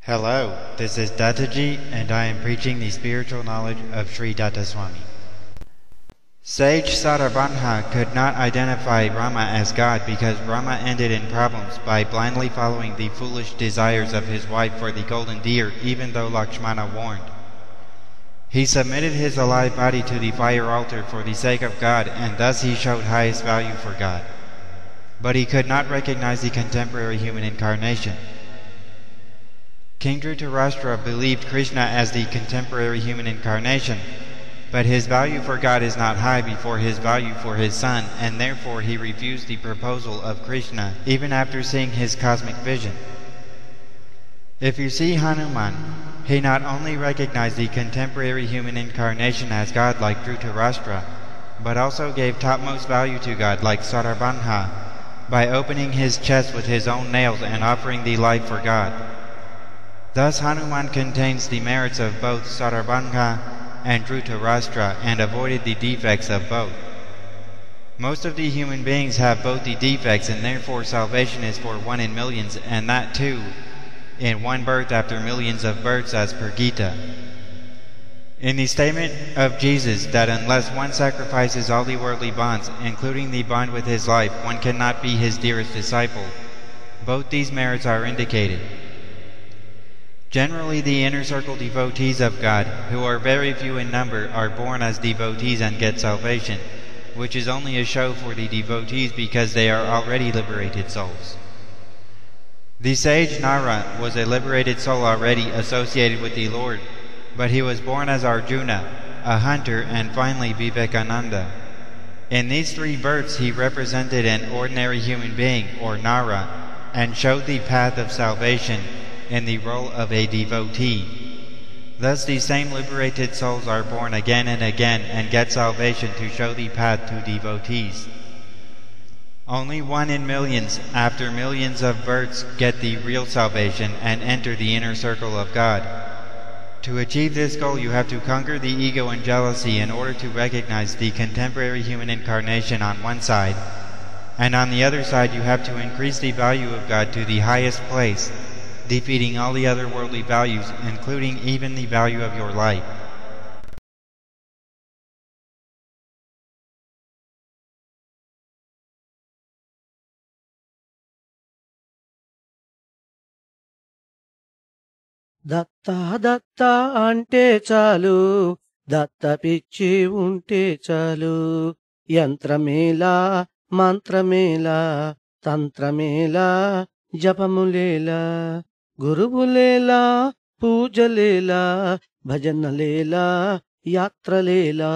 Hello, this is Dattaji and I am preaching the spiritual knowledge of Sri Dattaswami. Sage Sharabhanga could not identify Rama as God because Rama ended in problems by blindly following the foolish desires of his wife for the golden deer, even though Lakshmana warned. He submitted his alive body to the fire altar for the sake of God, and thus he showed highest value for God. But he could not recognize the contemporary human incarnation. King Dhrutarashtra believed Krishna as the contemporary human incarnation, but his value for God is not high before his value for his son, and therefore he refused the proposal of Krishna even after seeing his cosmic vision. If you see Hanuman, he not only recognized the contemporary human incarnation as God like Dhrutarashtra, but also gave topmost value to God like Sharabhanga by opening his chest with his own nails and offering the life for God. Thus Hanuman contains the merits of both Sharabhanga and Dhrutarashtra and avoided the defects of both. Most of the human beings have both the defects, and therefore salvation is for one in millions, and that too in one birth after millions of births, as per Gita. In the statement of Jesus that unless one sacrifices all the worldly bonds, including the bond with his life, one cannot be his dearest disciple, both these merits are indicated. Generally, the inner circle devotees of God, who are very few in number, are born as devotees and get salvation, which is only a show for the devotees because they are already liberated souls. The sage Nara was a liberated soul already associated with the Lord, but he was born as Arjuna, a hunter, and finally Vivekananda. In these three births he represented an ordinary human being, or Nara, and showed the path of salvation in the role of a devotee. Thus these same liberated souls are born again and again and get salvation to show the path to devotees. Only one in millions, after millions of births, get the real salvation and enter the inner circle of God. To achieve this goal, you have to conquer the ego and jealousy in order to recognize the contemporary human incarnation on one side, and on the other side you have to increase the value of God to the highest place, defeating all the other worldly values, including even the value of your life. Datta Datta అంటే చాలు, దత్త పిచ్చి ఉంటే చాలు. యంత్రమేలా మంత్రమేలా తంత్రమేలా జపములేలా, గురువులేలా పూజలేలా భజనలేలా యాత్రలేలా,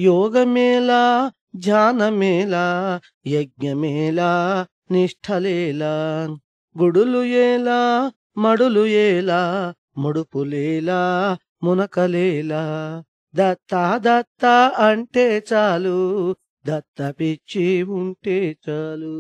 యోగమేలా ధ్యానమేలా యజ్ఞమేలా నిష్ఠలేలా, గుడులు ఏలా మడులు ఏలా ముడుపులేలా మునకలేలా. దత్తా దత్తా అంటే చాలు, దత్త పిచ్చి ఉంటే చాలు.